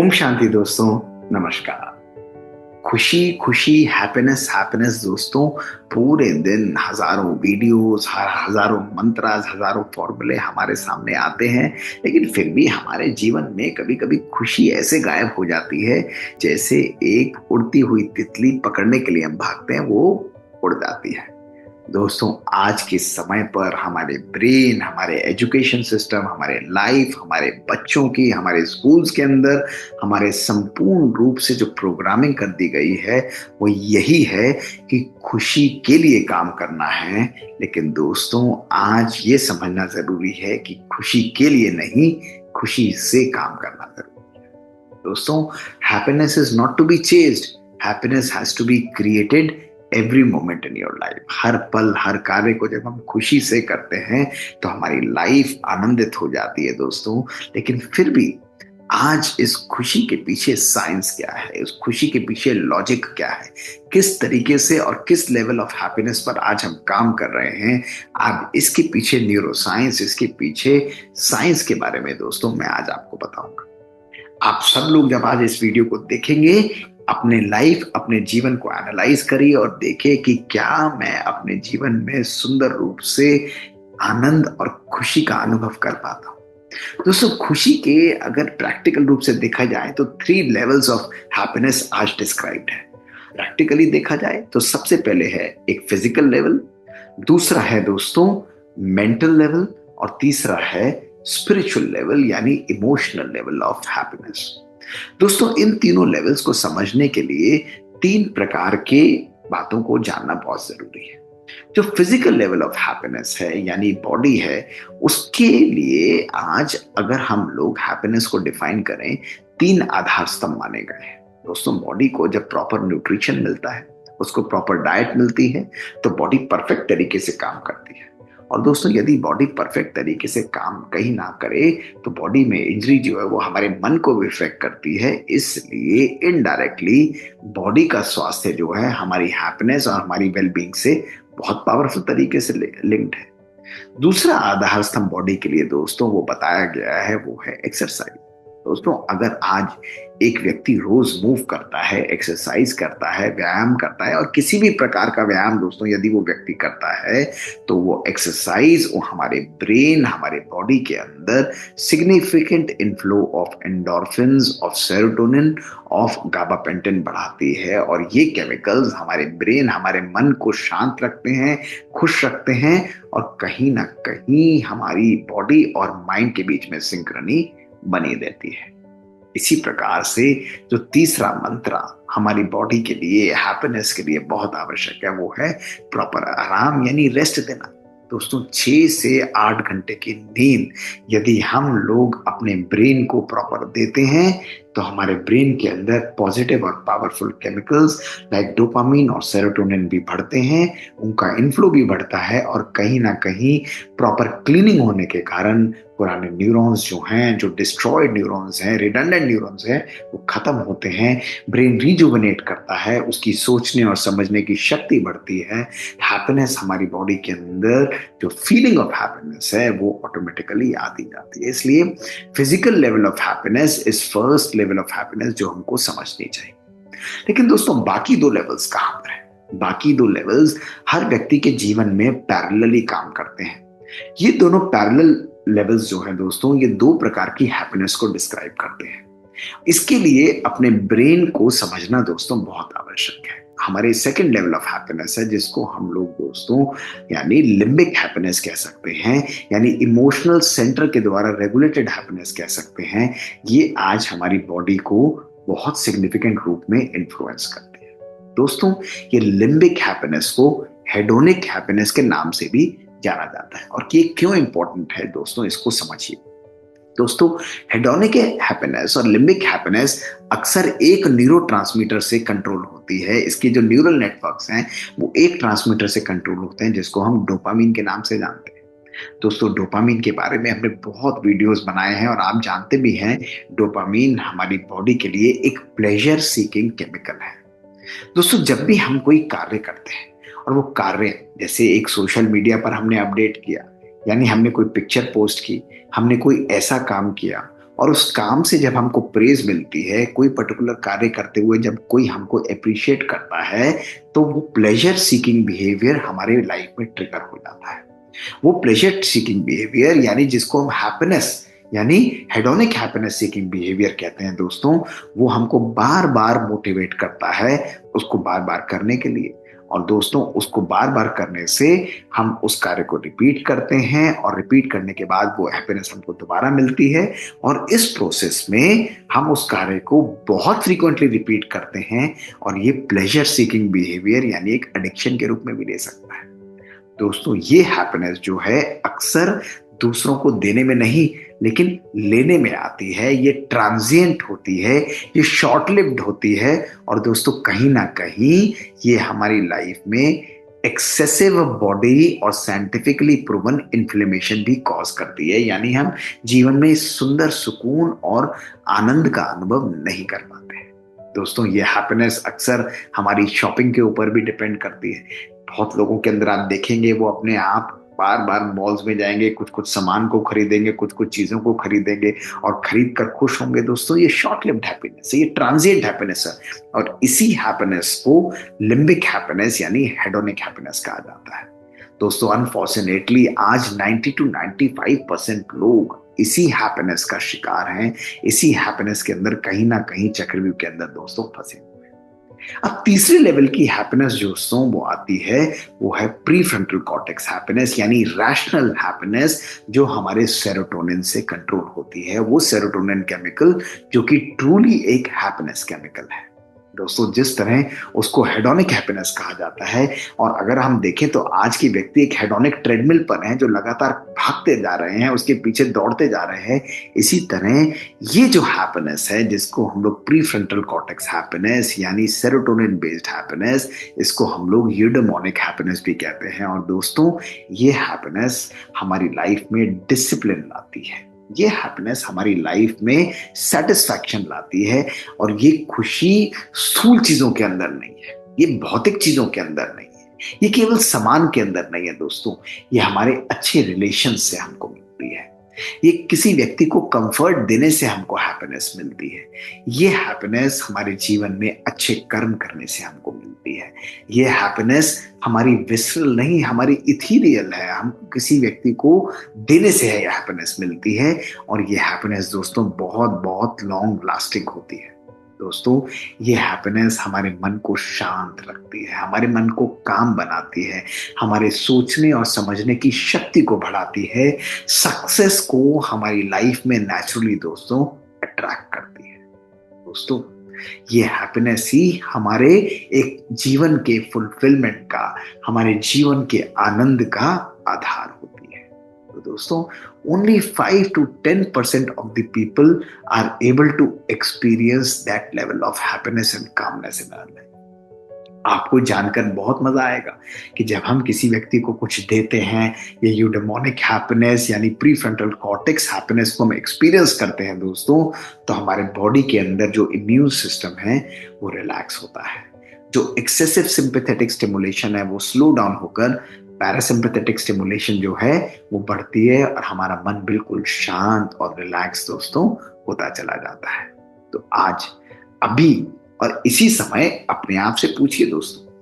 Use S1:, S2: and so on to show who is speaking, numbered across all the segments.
S1: ओम शांति दोस्तों, नमस्कार। खुशी खुशी हैप्पीनेस हैप्पीनेस दोस्तों, पूरे दिन हजारों वीडियोस, हजारों मंत्रास, हजारों फॉर्मूले हमारे सामने आते हैं। लेकिन फिर भी हमारे जीवन में कभी कभी खुशी ऐसे गायब हो जाती है जैसे एक उड़ती हुई तितली पकड़ने के लिए हम भागते हैं, वो उड़ जाती है। दोस्तों, आज के समय पर हमारे ब्रेन, हमारे एजुकेशन सिस्टम, हमारे लाइफ, हमारे बच्चों की, हमारे स्कूल्स के अंदर हमारे संपूर्ण रूप से जो प्रोग्रामिंग कर दी गई है वो यही है कि खुशी के लिए काम करना है। लेकिन दोस्तों, आज ये समझना जरूरी है कि खुशी के लिए नहीं, खुशी से काम करना जरूरी है। दोस्तों, happiness is not to be chased, happiness has to be created every moment in your life. हर पल, हर कार्य को जब हम खुशी से करते हैं तो हमारी लाइफ आनंदित हो जाती है दोस्तों। लेकिन फिर भी आज इस खुशी के पीछे साइंस क्या है, इस खुशी के पीछे लॉजिक क्या है, किस तरीके से और किस लेवल ऑफ हैप्पीनेस पर आज हम काम कर रहे हैं, अब इसके पीछे न्यूरो साइंस, इसके पीछे साइंस के बारे में दोस्तों मैं आज आपको बताऊंगा। आप सब लोग जब आज इस वीडियो को देखेंगे, अपने लाइफ, अपने जीवन को एनालाइज करिए और देखिए कि क्या मैं अपने जीवन में सुंदर रूप से आनंद और खुशी का अनुभव कर पाता हूं। दोस्तों, खुशी के अगर प्रैक्टिकल रूप से देखा जाए तो 3 लेवल्स ऑफ हैप्पीनेस आज डिस्क्राइब्ड है। प्रैक्टिकली देखा जाए तो सबसे पहले है एक फिजिकल लेवल, दूसरा है दोस्तों मेंटल लेवल, और तीसरा है स्पिरिचुअल लेवल यानी इमोशनल लेवल ऑफ हैप्पीनेस। दोस्तों, इन तीनों लेवल्स को समझने के लिए 3 प्रकार के बातों को जानना बहुत जरूरी है। जो फिजिकल लेवल ऑफ हैप्पीनेस है यानी बॉडी है, उसके लिए आज अगर हम लोग हैप्पीनेस को डिफाइन करें, 3 आधार स्तंभ माने गए हैं। दोस्तों, बॉडी को जब प्रॉपर न्यूट्रिशन मिलता है, उसको प्रॉपर डाइट मिलती है, तो बॉडी परफेक्ट तरीके से काम करती है। और दोस्तों, यदि बॉडी परफेक्ट तरीके से काम कहीं ना करे तो बॉडी में इंजरी जो है वो हमारे मन को भी इफेक्ट करती है। इसलिए इनडायरेक्टली बॉडी का स्वास्थ्य जो है हमारी हैप्पीनेस और हमारी वेलबींग से बहुत पावरफुल तरीके से लिंक्ड है। दूसरा आधार स्तंभ बॉडी के लिए दोस्तों वो बताया गया है, वो है एक्सरसाइज। दोस्तों, अगर आज एक व्यक्ति रोज मूव करता है, एक्सरसाइज करता है, व्यायाम करता है, और किसी भी प्रकार का व्यायाम दोस्तों यदि वो व्यक्ति करता है तो वो एक्सरसाइज वो हमारे ब्रेन, हमारे बॉडी के अंदर significant inflow of endorphins, of serotonin, of gabapentin बढ़ाती है। और ये केमिकल्स हमारे ब्रेन, हमारे मन को शांत रखते हैं, खुश रखते हैं, और कहीं ना कहीं हमारी बॉडी और माइंड के बीच में सिंक्रनी बनी रहती है। इसी प्रकार से जो तीसरा मंत्र हमारी बॉडी के लिए, हैप्पीनेस के लिए बहुत आवश्यक है, वो है प्रॉपर आराम यानी रेस्ट देना। दोस्तों, 6 से 8 घंटे की नींद यदि हम लोग अपने ब्रेन को प्रॉपर देते हैं तो हमारे ब्रेन के अंदर पॉजिटिव और पावरफुल केमिकल्स लाइक डोपामिन और सेरोटोनिन भी बढ़ते हैं, उनका इनफ्लो भी बढ़ता है, और कहीं ना कहीं प्रॉपर क्लीनिंग होने के कारण पुराने न्यूरॉन्स जो हैं, जो डिस्ट्रॉयड न्यूरॉन्स हैं, रिडंडेंट न्यूरॉन्स हैं, वो खत्म होते हैं। ब्रेन रिजुवेनेट करता है, उसकी सोचने और समझने की शक्ति बढ़ती है। हैप्पीनेस हमारी बॉडी के अंदर जो फीलिंग ऑफ हैप्पीनेस है वो ऑटोमेटिकली आती जाती है। इसलिए physical level of happiness is first level of happiness जो हमको समझनी चाहिए। लेकिन दोस्तों, बाकी 2 लेवल्स कहां पर है? बाकी 2 लेवल्स हर व्यक्ति के जीवन में पैरेलली काम करते हैं। ये दोनों पैरेलल लेवल्स जो हैं दोस्तों, ये 2 प्रकार की हैप्पीनेस को डिस्क्राइब करते हैं। इसके लिए अपने ब्रेन को समझना दोस्तों बहुत आवश्यक है। हमारे सेकंड लेवल ऑफ हैप्पीनेस है जिसको हम लोग दोस्तों यानी लिम्बिक हैप्पीनेस कह सकते हैं, यानी इमोशनल सेंटर के द्वारा रेगुलेटेड हैप्पीनेस कह सकते हैं। ये आज हमारी बॉडी को बहुत सिग्निफिकेंट रूप में इन्फ्लुएंस करती है। दोस्तों, ये लिम्बिक हैप्पीनेस को हेडोनिक हैप्पीनेस के नाम से भी जाना जाता है। और ये क्यों इंपॉर्टेंट है दोस्तों, इसको समझिए। दोस्तों, हेडोनिक हैप्पीनेस और लिम्बिक हैप्पीनेस अक्सर एक न्यूरोट्रांसमीटर से कंट्रोल होती है। इसके जो न्यूरल नेटवर्क्स हैं वो एक ट्रांसमीटर से कंट्रोल होते हैं जिसको हम डोपामीन के नाम से जानते हैं। दोस्तों, डोपामीन के बारे में हमने बहुत वीडियोस बनाए हैं और आप जानते भी हैं, डोपामीन हमारी बॉडी के लिए एक प्लेजर सीकिंग केमिकल है। दोस्तों, जब भी हम कोई कार्य करते हैं और वो कार्य जैसे एक सोशल मीडिया पर हमने अपडेट किया, यानी हमने कोई पिक्चर पोस्ट की, हमने कोई ऐसा काम किया और उस काम से जब हमको प्रेज मिलती है, कोई पर्टिकुलर कार्य करते हुए जब कोई हमको अप्रिशिएट करता है, तो वो प्लेजर सीकिंग बिहेवियर हमारे लाइफ में ट्रिगर हो जाता है। वो प्लेजर सीकिंग बिहेवियर यानी जिसको हम हैप्पीनेस यानी हेडोनिक हैप्पीनेस सीकिंग बिहेवियर कहते हैं दोस्तों, वो हमको बार बार मोटिवेट करता है उसको बार बार करने के लिए। और दोस्तों, उसको बार बार करने से हम उस कार्य को रिपीट करते हैं और रिपीट करने के बाद वो हैप्पीनेस हमको दोबारा मिलती है। और इस प्रोसेस में हम उस कार्य को बहुत फ्रीक्वेंटली रिपीट करते हैं और ये प्लेजर सीकिंग बिहेवियर यानी एक एडिक्शन के रूप में भी ले सकता है। दोस्तों, ये हैप्पीनेस जो है अक्सर दूसरों को देने में नहीं लेकिन लेने में आती है। ये ट्रांजिएंट होती है, ये शॉर्ट लिव्ड होती है और दोस्तों कहीं ना कहीं ये हमारी लाइफ में एक्सेसिव बॉडी और साइंटिफिकली प्रूवन इन्फ्लेमेशन भी कॉज करती है, यानी हम जीवन में सुंदर सुकून और आनंद का अनुभव नहीं कर पाते। दोस्तों, ये हैप्पीनेस अक्सर हमारी शॉपिंग के ऊपर भी डिपेंड करती है। बहुत लोगों के अंदर आप देखेंगे वो अपने आप बार बार मॉल्स में जाएंगे, कुछ कुछ सामान को खरीदेंगे, कुछ कुछ चीजों को खरीदेंगे और खरीद कर खुश होंगे। दोस्तों, ये शॉर्ट लिव्ड हैप्पीनेस है, ये ट्रांजिएंट हैप्पीनेस है और इसी हैप्पीनेस को लिम्बिक हैप्पीनेस यानी हेडोनिक हैप्पीनेस कहा जाता है। दोस्तों, अनफॉर्चुनेटली आज 90 to 95% लोग इसी हैप्पीनेस का शिकार हैं, इसी हैप्पीनेस के अंदर कहीं ना कहीं चक्रव्यूह के अंदर दोस्तों फंसे। अब तीसरे लेवल की हैप्पीनेस जो दोस्तों वो आती है, वो है प्रीफ्रंटल कॉर्टेक्स हैप्पीनेस यानी रैशनल हैप्पीनेस, जो हमारे सेरोटोनिन से कंट्रोल होती है। वो सेरोटोनिन केमिकल जो कि ट्रूली एक हैप्पीनेस केमिकल है। दोस्तों, जिस तरह उसको हेडोनिक हैप्पीनेस कहा जाता है, और अगर हम देखें तो आज की व्यक्ति एक हेडोनिक ट्रेडमिल पर है जो लगातार भागते जा रहे हैं, उसके पीछे दौड़ते जा रहे हैं। इसी तरह ये जो हैप्पीनेस है जिसको हम लोग प्रीफ्रंटल कॉर्टेक्स हैप्पीनेस यानी सेरोटोनिन बेस्ड हैप्पीनेस, इसको हम लोग यूडेमोनिक हैप्पीनेस भी कहते हैं। और दोस्तों, ये हैप्पीनेस हमारी लाइफ में डिसिप्लिन लाती है, ये हैप्पीनेस हमारी लाइफ में सेटिस्फैक्शन लाती है। और ये खुशी स्थूल चीजों के अंदर नहीं है, ये भौतिक चीजों के अंदर नहीं है, ये केवल सामान के अंदर नहीं है दोस्तों, ये हमारे अच्छे रिलेशन से हमको मिलती है। ये किसी व्यक्ति को कंफर्ट देने से हमको हैप्पीनेस मिलती है। ये हैप्पीनेस हमारे जीवन में अच्छे कर्म करने से हमको मिलती है। ये हैप्पीनेस हमारी विसरल नहीं, हमारी इथीरियल है, हमको किसी व्यक्ति को देने से है हैप्पीनेस मिलती है। और ये हैप्पीनेस दोस्तों बहुत बहुत लॉन्ग लास्टिंग होती है। दोस्तों, ये हैप्पीनेस हमारे मन को शांत रखती है, हमारे मन को काम बनाती है, हमारे सोचने और समझने की शक्ति को बढ़ाती है, सक्सेस को हमारी लाइफ में नेचुरली दोस्तों अट्रैक्ट करती है। दोस्तों, ये हैप्पीनेस ही हमारे एक जीवन के फुलफिलमेंट का, हमारे जीवन के आनंद का आधार होती है। तो दोस्तों, only 5 to 10% of the people are able to experience that level of happiness and calmness in our life. आपको जानकर बहुत मजा आएगा कि जब हम किसी व्यक्ति को कुछ देते हैं, ये यूडेमोनिक हैप्पीनेस यानी प्रीफ्रंटल कॉर्टेक्स हैप्पीनेस को हम एक्सपीरियंस करते हैं दोस्तों, तो हमारे बॉडी के अंदर जो इम्यून सिस्टम है वो रिलैक्स होता है। जो एक्सेसिव सिंपैथेटिक स्टिमुलेशन है वो स्लो डाउन होकर पैरासिम्पैथेटिक स्टिमुलेशन जो है वो बढ़ती है और हमारा मन बिल्कुल शांत और रिलैक्स दोस्तों होता चला जाता है। तो आज अभी और इसी समय अपने आप से पूछिए दोस्तों,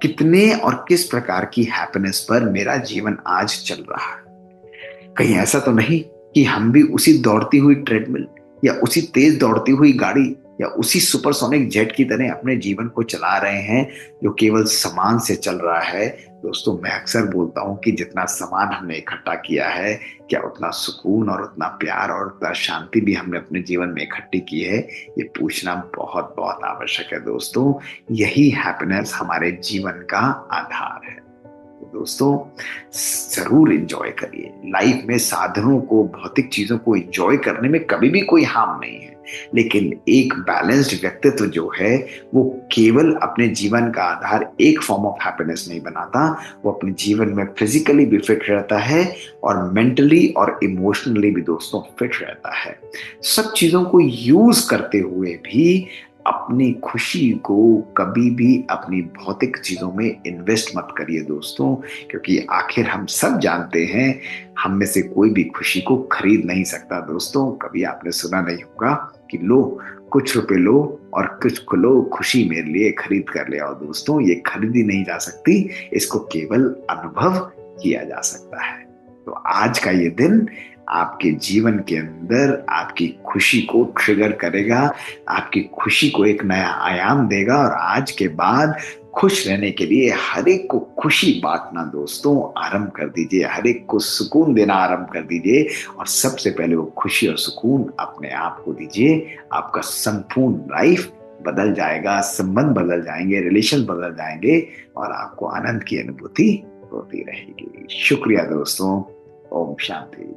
S1: कितने और किस प्रकार की हैप्पीनेस पर मेरा जीवन आज चल रहा है। कहीं ऐसा तो नहीं कि हम भी उसी दौड़ती हुई ट्रेडमिल या उसी तेज दौड़ती हुई गाड़ी या उसी सुपरसोनिक जेट की तरह अपने जीवन को चला रहे हैं जो केवल सामान से चल रहा है। दोस्तों, मैं अक्सर बोलता हूं कि जितना सामान हमने इकट्ठा किया है, क्या उतना सुकून और उतना प्यार और उतना शांति भी हमने अपने जीवन में इकट्ठी की है, ये पूछना बहुत बहुत आवश्यक है दोस्तों। यही हैप्पीनेस हमारे जीवन का आधार है। दोस्तों, जरूर एंजॉय करिए लाइफ में। साधनों को, भौतिक चीजों को एंजॉय करने में कभी भी कोई हार्म नहीं है, लेकिन एक बैलेंस्ड व्यक्तित्व जो है वो केवल अपने जीवन का आधार एक फॉर्म ऑफ हैप्पीनेस नहीं बनाता, वो अपने जीवन में फिजिकली भी फिट रहता है और मेंटली और इमोशनली भी दोस्तों फिट रहता है। सब चीजों को यूज करते हुए भी अपनी खुशी को कभी भी अपनी भौतिक चीजों में इन्वेस्ट मत करिए दोस्तों, क्योंकि आखिर हम सब जानते हैं हम में से कोई भी खुशी को खरीद नहीं सकता दोस्तों। कभी आपने सुना नहीं होगा कि लो कुछ रुपए लो और कुछ को लो खुशी मेरे लिए खरीद कर ले आओ। दोस्तों ये खरीदी नहीं जा सकती, इसको केवल अनुभव किया जा सकता है। तो आज का ये दिन आपके जीवन के अंदर आपकी खुशी को ट्रिगर करेगा, आपकी खुशी को एक नया आयाम देगा। और आज के बाद खुश रहने के लिए हर एक को खुशी बांटना दोस्तों आरंभ कर दीजिए, हर एक को सुकून देना आरंभ कर दीजिए। और सबसे पहले वो खुशी और सुकून अपने आप को दीजिए। आपका संपूर्ण लाइफ बदल जाएगा, संबंध बदल जाएंगे, रिलेशन बदल जाएंगे और आपको आनंद की अनुभूति होती रहेगी। शुक्रिया दोस्तों। ओम शांति।